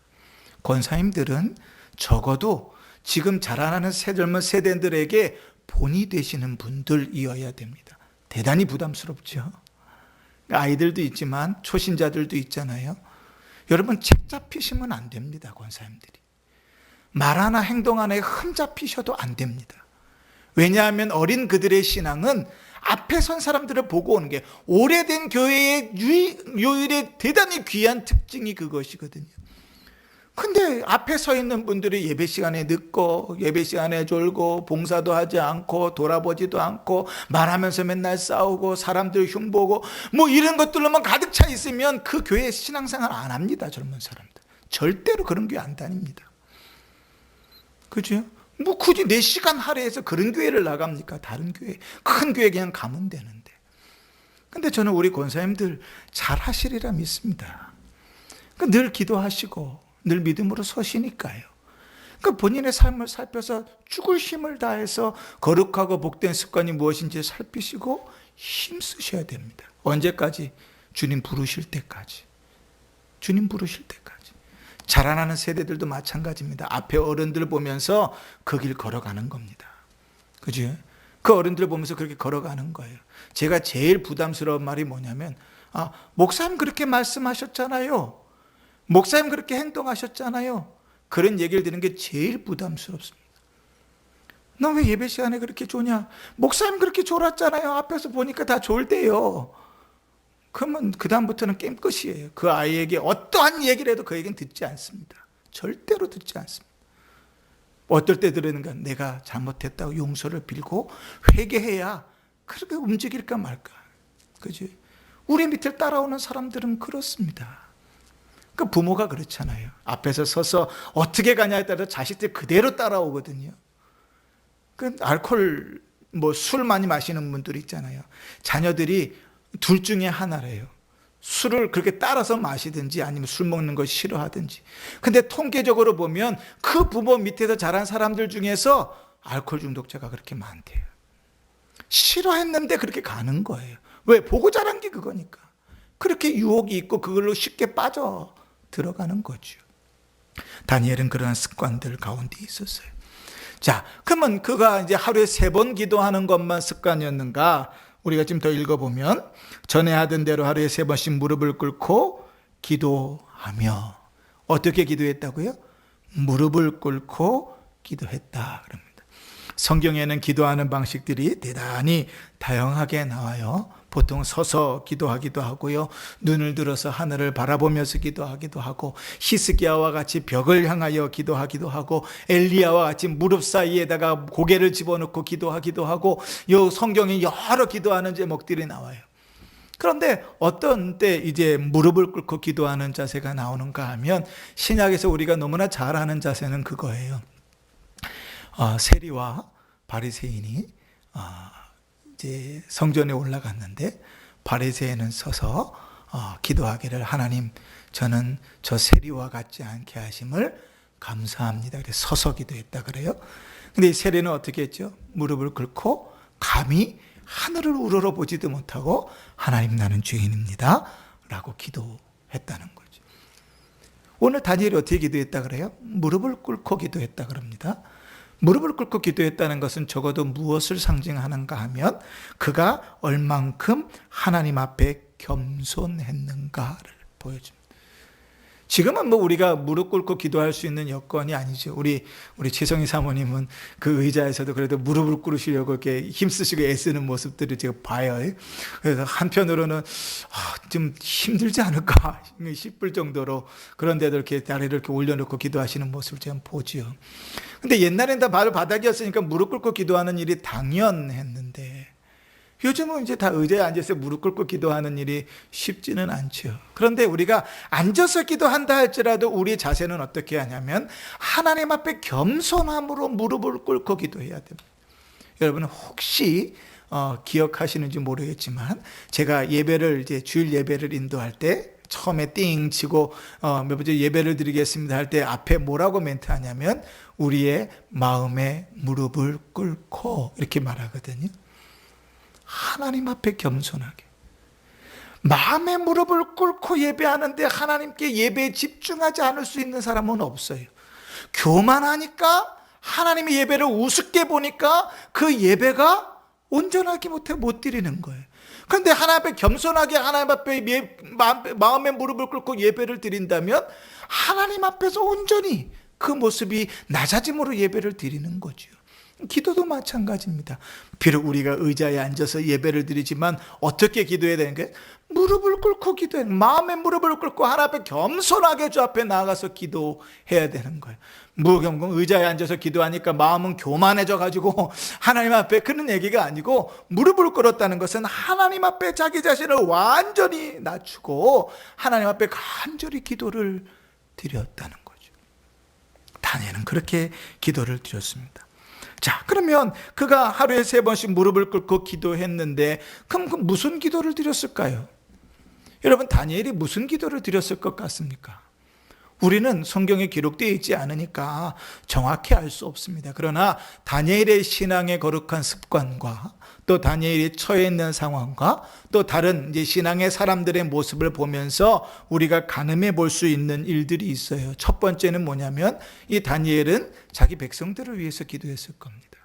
권사님들은 적어도 지금 자라나는 젊은 세대들에게 본이 되시는 분들이어야 됩니다. 대단히 부담스럽죠. 아이들도 있지만 초신자들도 있잖아요. 여러분, 책 잡히시면 안 됩니다. 권사님들이 말 하나 행동 하나에 흠 잡히셔도 안 됩니다. 왜냐하면 어린 그들의 신앙은 앞에 선 사람들을 보고 오는 게, 오래된 교회의 유일의 대단히 귀한 특징이 그것이거든요. 근데 앞에 서 있는 분들이 예배 시간에 늦고 예배 시간에 졸고 봉사도 하지 않고 돌아보지도 않고 말하면서 맨날 싸우고 사람들 흉보고 이런 것들로만 가득 차 있으면 그 교회 신앙생활 안 합니다. 젊은 사람들 절대로 그런 교회 안 다닙니다. 그죠? 굳이 내 시간 할애해서 그런 교회를 나갑니까? 다른 교회, 큰 교회 그냥 가면 되는데. 근데 저는 우리 권사님들 잘 하시리라 믿습니다. 늘 기도하시고 늘 믿음으로 서시니까요. 본인의 삶을 살펴서 죽을 힘을 다해서 거룩하고 복된 습관이 무엇인지 살피시고 힘쓰셔야 됩니다. 언제까지? 주님 부르실 때까지. 주님 부르실 때까지. 자라나는 세대들도 마찬가지입니다. 앞에 어른들 보면서 그 길 걸어가는 겁니다. 그죠? 그 어른들 보면서 그렇게 걸어가는 거예요. 제가 제일 부담스러운 말이 뭐냐면, 목사님 그렇게 말씀하셨잖아요. 목사님 그렇게 행동하셨잖아요. 그런 얘기를 듣는 게 제일 부담스럽습니다. 너 왜 예배 시간에 그렇게 조냐? 목사님 그렇게 졸았잖아요. 앞에서 보니까 다 졸대요. 그러면 그 다음부터는 게임 끝이에요. 그 아이에게 어떠한 얘기를 해도 그 얘기는 듣지 않습니다. 절대로 듣지 않습니다. 어떨 때 들으는가? 내가 잘못했다고 용서를 빌고 회개해야 그렇게 움직일까 말까. 그지? 우리 밑을 따라오는 사람들은 그렇습니다. 그 부모가 그렇잖아요. 앞에서 서서 어떻게 가냐에 따라 자식들 그대로 따라오거든요. 그 알코올, 술 많이 마시는 분들이 있잖아요. 자녀들이 둘 중에 하나래요. 술을 그렇게 따라서 마시든지 아니면 술 먹는 거 싫어하든지. 근데 통계적으로 보면 그 부모 밑에서 자란 사람들 중에서 알코올 중독자가 그렇게 많대요. 싫어했는데 그렇게 가는 거예요. 왜? 보고 자란 게 그거니까. 그렇게 유혹이 있고 그걸로 쉽게 빠져 들어가는 거죠. 다니엘은 그러한 습관들 가운데 있었어요. 자, 그러면 그가 이제 하루에 3번 기도하는 것만 습관이었는가? 우리가 좀 더 읽어보면 전에 하던 대로 하루에 3번씩 무릎을 꿇고 기도하며. 어떻게 기도했다고요? 무릎을 꿇고 기도했다 그럽니다. 성경에는 기도하는 방식들이 대단히 다양하게 나와요. 보통 서서 기도하기도 하고요. 눈을 들어서 하늘을 바라보면서 기도하기도 하고, 히스기야와 같이 벽을 향하여 기도하기도 하고, 엘리야와 같이 무릎 사이에다가 고개를 집어넣고 기도하기도 하고, 이 성경에 여러 기도하는 제목들이 나와요. 그런데 어떤 때 이제 무릎을 꿇고 기도하는 자세가 나오는가 하면, 신약에서 우리가 너무나 잘 아는 자세는 그거예요. 세리와 바리새인이 이제 성전에 올라갔는데, 바리새인은 서서 기도하기를, 하나님, 저는 저 세리와 같지 않게 하심을 감사합니다. 그래서 서서 기도했다 그래요. 근데 이 세리는 어떻게 했죠? 무릎을 꿇고 감히 하늘을 우러러 보지도 못하고, 하나님, 나는 죄인입니다 라고 기도했다는 거죠. 오늘 다니엘이 어떻게 기도했다 그래요? 무릎을 꿇고 기도했다 그럽니다. 무릎을 꿇고 기도했다는 것은 적어도 무엇을 상징하는가 하면, 그가 얼만큼 하나님 앞에 겸손했는가를 보여줍니다. 지금은 우리가 무릎 꿇고 기도할 수 있는 여건이 아니죠. 우리 최성희 사모님은 그 의자에서도 그래도 무릎을 꿇으시려고 이렇게 힘쓰시고 애쓰는 모습들을 제가 봐요. 그래서 한편으로는 좀 힘들지 않을까 싶을 정도로, 그런데도 이렇게 다리를 이렇게 올려놓고 기도하시는 모습을 제가 보죠. 근데 옛날엔 다 바로 바닥이었으니까 무릎 꿇고 기도하는 일이 당연했는데, 요즘은 이제 다 의자에 앉아서 무릎 꿇고 기도하는 일이 쉽지는 않죠. 그런데 우리가 앉아서 기도한다 할지라도 우리 자세는 어떻게 하냐면, 하나님 앞에 겸손함으로 무릎을 꿇고 기도해야 됩니다. 여러분 혹시 기억하시는지 모르겠지만, 제가 예배를 이제 주일 예배를 인도할 때 처음에 띵 치고 몇 번째 예배를 드리겠습니다 할 때 앞에 뭐라고 멘트하냐면, 우리의 마음에 무릎을 꿇고 이렇게 말하거든요. 하나님 앞에 겸손하게. 마음의 무릎을 꿇고 예배하는데 하나님께 예배에 집중하지 않을 수 있는 사람은 없어요. 교만하니까, 하나님의 예배를 우습게 보니까 그 예배가 온전하게 못 드리는 거예요. 그런데 하나님 앞에 겸손하게, 하나님 앞에 마음의 무릎을 꿇고 예배를 드린다면, 하나님 앞에서 온전히 그 모습이 낮아짐으로 예배를 드리는 거죠. 기도도 마찬가지입니다. 비록 우리가 의자에 앉아서 예배를 드리지만 어떻게 기도해야 되는 게, 무릎을 꿇고 기도해. 마음의 무릎을 꿇고 하나님 앞에 겸손하게 주 앞에 나아가서 기도해야 되는 거예요. 무경공 의자에 앉아서 기도하니까 마음은 교만해져 가지고 하나님 앞에 그런 얘기가 아니고, 무릎을 꿇었다는 것은 하나님 앞에 자기 자신을 완전히 낮추고 하나님 앞에 간절히 기도를 드렸다는 거죠. 다니엘은 그렇게 기도를 드렸습니다. 자, 그러면 그가 하루에 3번씩 무릎을 꿇고 기도했는데, 그럼 그 무슨 기도를 드렸을까요? 여러분, 다니엘이 무슨 기도를 드렸을 것 같습니까? 우리는 성경에 기록되어 있지 않으니까 정확히 알 수 없습니다. 그러나 다니엘의 신앙의 거룩한 습관과, 또 다니엘이 처해 있는 상황과, 또 다른 이제 신앙의 사람들의 모습을 보면서 우리가 가늠해 볼 수 있는 일들이 있어요. 첫 번째는 뭐냐면, 이 다니엘은 자기 백성들을 위해서 기도했을 겁니다.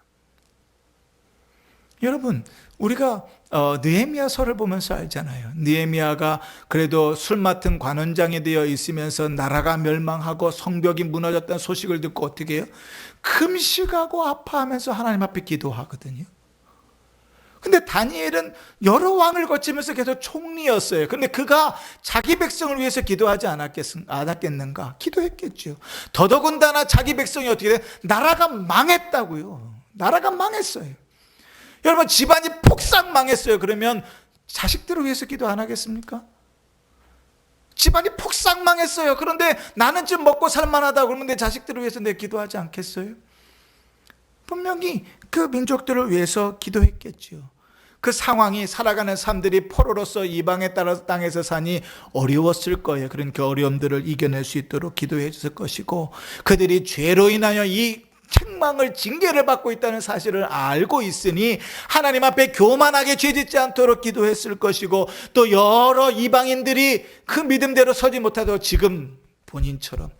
여러분, 우리가 느헤미야서를 보면서 알잖아요. 느헤미야가 그래도 술 맡은 관원장이 되어 있으면서 나라가 멸망하고 성벽이 무너졌다는 소식을 듣고 어떻게 해요? 금식하고 아파하면서 하나님 앞에 기도하거든요. 근데 다니엘은 여러 왕을 거치면서 계속 총리였어요. 근데 그가 자기 백성을 위해서 기도하지 않았겠는가? 기도했겠죠. 더더군다나 자기 백성이 어떻게 돼? 나라가 망했다고요. 나라가 망했어요. 여러분, 집안이 폭삭 망했어요. 그러면 자식들을 위해서 기도 안 하겠습니까? 집안이 폭삭 망했어요. 그런데 나는 좀 먹고 살만하다 그러면 내 자식들을 위해서 내 기도하지 않겠어요? 분명히 그 민족들을 위해서 기도했겠죠. 그 상황이, 살아가는 삶들이 포로로서 이방에 따라서 땅에서 사니 어려웠을 거예요. 그런 그 어려움들을 이겨낼 수 있도록 기도해 줬을 것이고, 그들이 죄로 인하여 이 책망을, 징계를 받고 있다는 사실을 알고 있으니 하나님 앞에 교만하게 죄짓지 않도록 기도했을 것이고, 또 여러 이방인들이 그 믿음대로 서지 못하도록 지금 본인처럼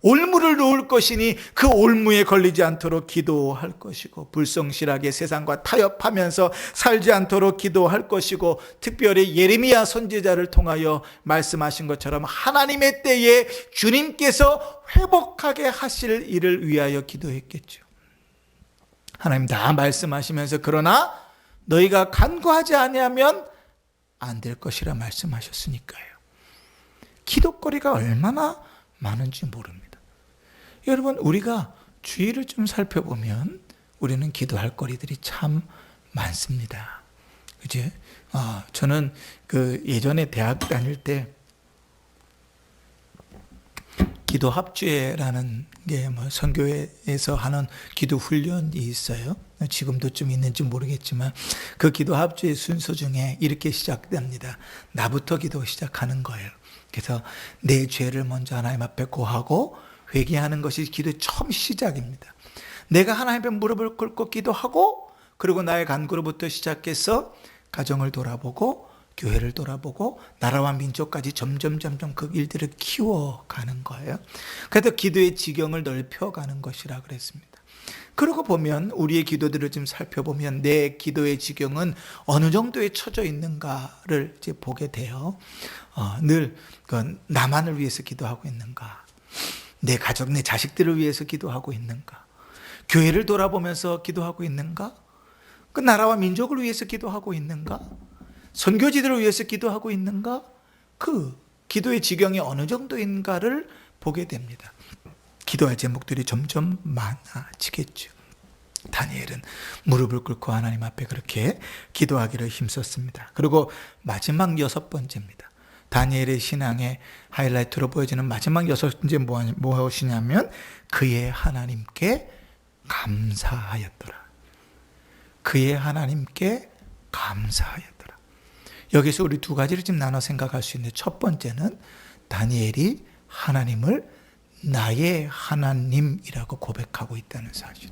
올무를 놓을 것이니 그 올무에 걸리지 않도록 기도할 것이고, 불성실하게 세상과 타협하면서 살지 않도록 기도할 것이고, 특별히 예레미야 선지자를 통하여 말씀하신 것처럼 하나님의 때에 주님께서 회복하게 하실 일을 위하여 기도했겠죠. 하나님 다 말씀하시면서 그러나 너희가 간구하지 아니하면 안 될 것이라 말씀하셨으니까요. 기도거리가 얼마나 많은지 모릅니다. 여러분, 우리가 주위를 좀 살펴보면 우리는 기도할 거리들이 참 많습니다. 그죠? 저는 그 예전에 대학 다닐 때 기도 합주회라는 게 뭐 선교회에서 하는 기도 훈련이 있어요. 지금도 좀 있는지 모르겠지만 그 기도 합주회 순서 중에 이렇게 시작됩니다. 나부터 기도 시작하는 거예요. 그래서 내 죄를 먼저 하나님 앞에 고하고 회개하는 것이 기도의 처음 시작입니다. 내가 하나님 앞에 무릎을 꿇고 기도하고, 그리고 나의 간구로부터 시작해서 가정을 돌아보고 교회를 돌아보고 나라와 민족까지 점점 그 일들을 키워가는 거예요. 그래서 기도의 지경을 넓혀가는 것이라 그랬습니다. 그러고 보면 우리의 기도들을 좀 살펴보면 내 기도의 지경은 어느 정도에 처져 있는가를 이제 보게 돼요. 늘 나만을 위해서 기도하고 있는가? 내 가족, 내 자식들을 위해서 기도하고 있는가? 교회를 돌아보면서 기도하고 있는가? 그 나라와 민족을 위해서 기도하고 있는가? 선교지들을 위해서 기도하고 있는가? 그 기도의 지경이 어느 정도인가를 보게 됩니다. 기도할 제목들이 점점 많아지겠죠. 다니엘은 무릎을 꿇고 하나님 앞에 그렇게 기도하기를 힘썼습니다. 그리고 마지막 6번째입니다. 다니엘의 신앙의 하이라이트로 보여지는 마지막 6번째 무엇이냐면 그의 하나님께 감사하였더라. 그의 하나님께 감사하였더라. 여기서 우리 두 가지를 좀 나눠 생각할 수 있는데, 첫 번째는 다니엘이 하나님을 나의 하나님이라고 고백하고 있다는 사실.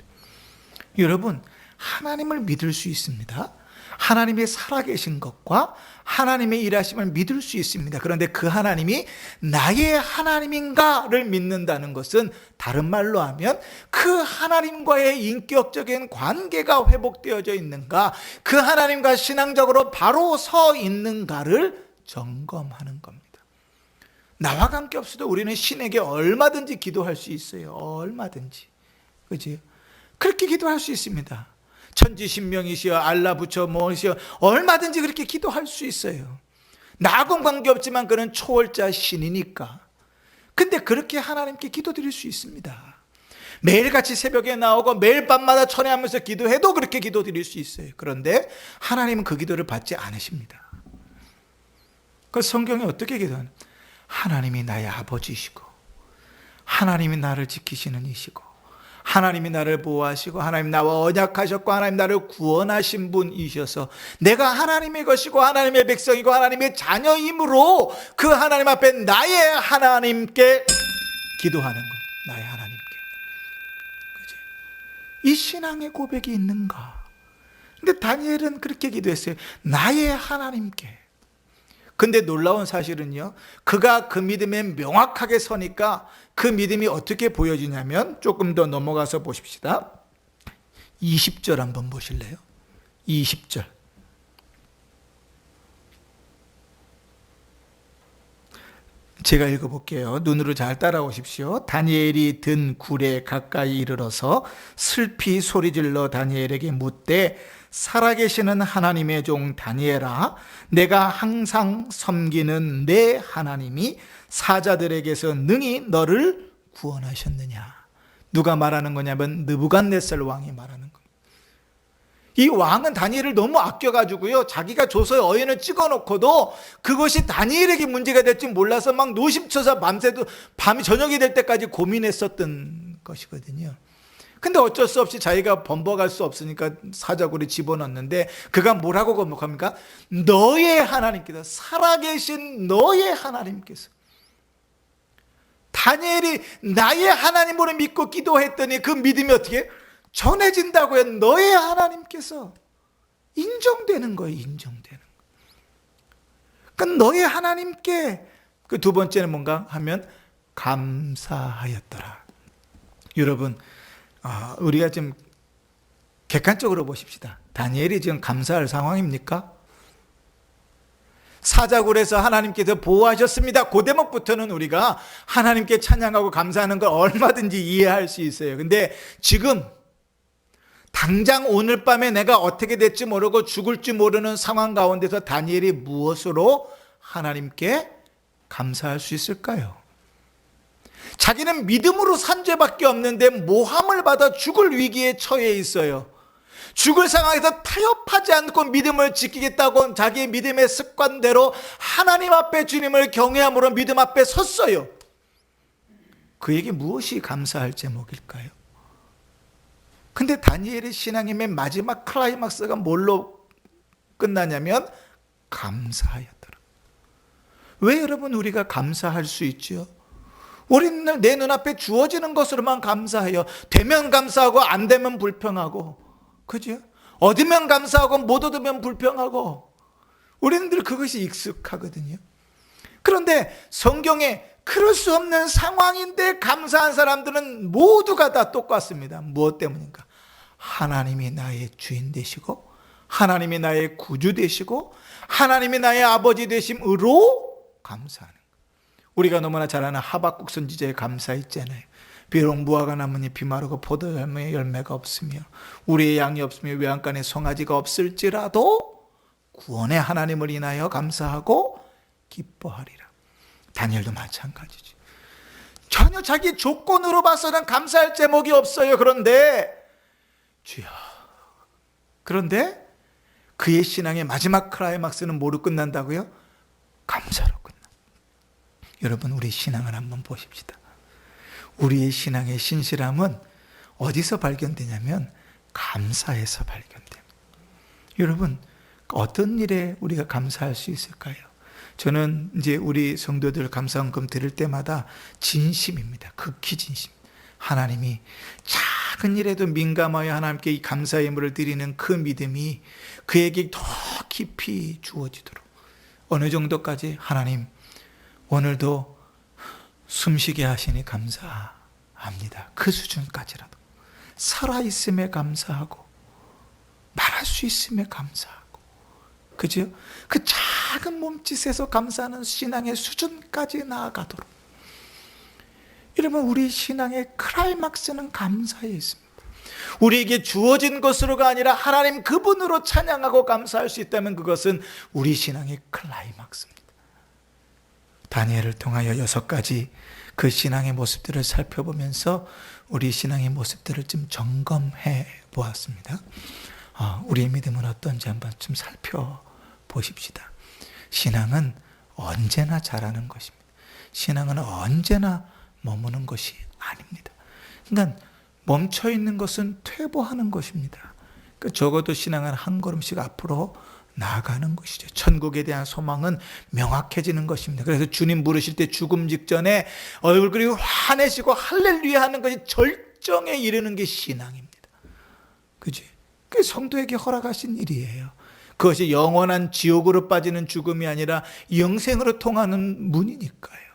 여러분, 하나님을 믿을 수 있습니다. 하나님의 살아계신 것과 하나님의 일하심을 믿을 수 있습니다. 그런데 그 하나님이 나의 하나님인가를 믿는다는 것은, 다른 말로 하면 그 하나님과의 인격적인 관계가 회복되어져 있는가, 그 하나님과 신앙적으로 바로 서 있는가를 점검하는 겁니다. 나와 관계없어도 우리는 신에게 얼마든지 기도할 수 있어요. 얼마든지. 그죠? 그렇게 기도할 수 있습니다. 천지신명이시여, 알라 부처 뭐시여, 얼마든지 그렇게 기도할 수 있어요. 나하고는 관계없지만 그는 초월자 신이니까. 근데 그렇게 하나님께 기도드릴 수 있습니다. 매일같이 새벽에 나오고 매일 밤마다 천회하면서 기도해도 그렇게 기도드릴 수 있어요. 그런데 하나님은 그 기도를 받지 않으십니다. 그 성경에 어떻게 기도하는? 하나님이 나의 아버지이시고, 하나님이 나를 지키시는 이시고, 하나님이 나를 보호하시고, 하나님 나와 언약하셨고, 하나님 나를 구원하신 분이셔서 내가 하나님의 것이고 하나님의 백성이고 하나님의 자녀이므로 그 하나님 앞에 나의 하나님께 기도하는 것. 나의 하나님께. 그치? 이 신앙의 고백이 있는가? 근데 다니엘은 그렇게 기도했어요. 나의 하나님께. 근데 놀라운 사실은요, 그가 그 믿음에 명확하게 서니까 그 믿음이 어떻게 보여지냐면, 조금 더 넘어가서 보십시다. 20절 한번 보실래요? 20절. 제가 읽어볼게요. 눈으로 잘 따라오십시오. 다니엘이 든 굴에 가까이 이르러서 슬피 소리질러 다니엘에게 묻되 살아계시는 하나님의 종 다니엘아, 내가 항상 섬기는 내 하나님이 사자들에게서 능히 너를 구원하셨느냐. 누가 말하는 거냐면 느부갓네살 왕이 말하는 겁니다. 이 왕은 다니엘을 너무 아껴가지고요, 자기가 조서에 어인을 찍어놓고도 그것이 다니엘에게 문제가 될지 몰라서 막 노심초사 밤새도 밤이 저녁이 될 때까지 고민했었던 것이거든요. 근데 어쩔 수 없이 자기가 번복할 수 없으니까 사자굴에 집어넣는데 그가 뭐라고 건복합니까? 너의 하나님께서, 살아계신 너의 하나님께서. 다니엘이 나의 하나님으로 믿고 기도했더니 그 믿음이 어떻게 전해진다고요. 너의 하나님께서 인정되는 거예요. 인정되는 거예요. 그러니까 너의 하나님께. 그 두 번째는 뭔가 하면 감사하였더라. 여러분, 우리가 좀 객관적으로 보십시다. 다니엘이 지금 감사할 상황입니까? 사자굴에서 하나님께서 보호하셨습니다. 그 대목부터는 우리가 하나님께 찬양하고 감사하는 걸 얼마든지 이해할 수 있어요. 근데 지금 당장 오늘 밤에 내가 어떻게 될지 모르고 죽을지 모르는 상황 가운데서 다니엘이 무엇으로 하나님께 감사할 수 있을까요? 자기는 믿음으로 산 죄밖에 없는데 모함을 받아 죽을 위기에 처해 있어요. 죽을 상황에서 타협하지 않고 믿음을 지키겠다고 자기의 믿음의 습관대로 하나님 앞에 주님을 경외함으로 믿음 앞에 섰어요. 그에게 무엇이 감사할 제목일까요? 근데 다니엘의 신앙의 맨 마지막 클라이막스가 뭘로 끝나냐면 감사하였더라. 왜 여러분 우리가 감사할 수 있죠? 우리는 내 눈앞에 주어지는 것으로만 감사해요. 되면 감사하고 안 되면 불평하고, 그죠? 얻으면 감사하고 못 얻으면 불평하고, 우리는 늘 그것이 익숙하거든요. 그런데 성경에 그럴 수 없는 상황인데 감사한 사람들은 모두가 다 똑같습니다. 무엇 때문인가? 하나님이 나의 주인 되시고, 하나님이 나의 구주 되시고, 하나님이 나의 아버지 되심으로 감사하는 거예요. 우리가 너무나 잘 아는 하박국 선지자의 감사 있잖아요. 비록 무화과 나뭇잎이 마르고 포도나무에 열매가 없으며 우리의 양이 없으며 외양간에 송아지가 없을지라도 구원의 하나님을 인하여 감사하고 기뻐하리라. 다니엘도 마찬가지죠. 전혀 자기 조건으로 봐서는 감사할 제목이 없어요. 그런데 주여, 그런데 그의 신앙의 마지막 클라이막스는 뭐로 끝난다고요? 감사로 끝나. 여러분, 우리 신앙을 한번 보십시다. 우리의 신앙의 신실함은 어디서 발견되냐면 감사에서 발견됩니다. 여러분, 어떤 일에 우리가 감사할 수 있을까요? 저는 이제 우리 성도들 감사헌금 드릴 때마다 진심입니다. 극히 진심. 하나님이 작은 일에도 민감하여 하나님께 이 감사의 예물을 드리는 그 믿음이 그에게 더 깊이 주어지도록, 어느 정도까지 하나님 오늘도 숨쉬게 하시니 감사합니다. 그 수준까지라도 살아있음에 감사하고 말할 수 있음에 감사하고, 그죠? 그 작은 몸짓에서 감사하는 신앙의 수준까지 나아가도록. 여러분, 우리 신앙의 클라이막스는 감사에 있습니다. 우리에게 주어진 것으로가 아니라 하나님 그분으로 찬양하고 감사할 수 있다면 그것은 우리 신앙의 클라이막스입니다. 다니엘을 통하여 6가지 그 신앙의 모습들을 살펴보면서 우리 신앙의 모습들을 좀 점검해 보았습니다. 우리의 믿음은 어떤지 한번 좀 살펴보십시다. 신앙은 언제나 자라는 것입니다. 신앙은 언제나 머무는 것이 아닙니다. 그러니까 멈춰있는 것은 퇴보하는 것입니다. 그러니까 적어도 신앙은 한 걸음씩 앞으로 나아가는 것이죠. 천국에 대한 소망은 명확해지는 것입니다. 그래서 주님 부르실 때 죽음 직전에 얼굴이 환해지고 할렐루야 하는 것이 절정에 이르는 게 신앙입니다. 그지? 그게 성도에게 허락하신 일이에요. 그것이 영원한 지옥으로 빠지는 죽음이 아니라 영생으로 통하는 문이니까요.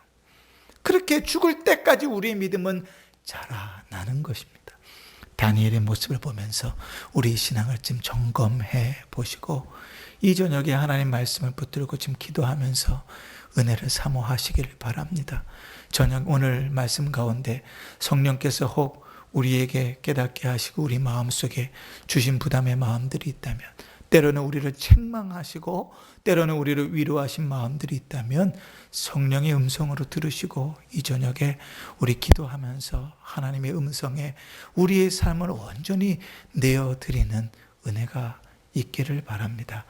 그렇게 죽을 때까지 우리의 믿음은 자라나는 것입니다. 다니엘의 모습을 보면서 우리 신앙을 좀 점검해 보시고 이 저녁에 하나님 말씀을 붙들고 지금 기도하면서 은혜를 사모하시기를 바랍니다. 저녁 오늘 말씀 가운데 성령께서 혹 우리에게 깨닫게 하시고 우리 마음속에 주신 부담의 마음들이 있다면, 때로는 우리를 책망하시고 때로는 우리를 위로하신 마음들이 있다면 성령의 음성으로 들으시고 이 저녁에 우리 기도하면서 하나님의 음성에 우리의 삶을 온전히 내어드리는 은혜가 있기를 바랍니다.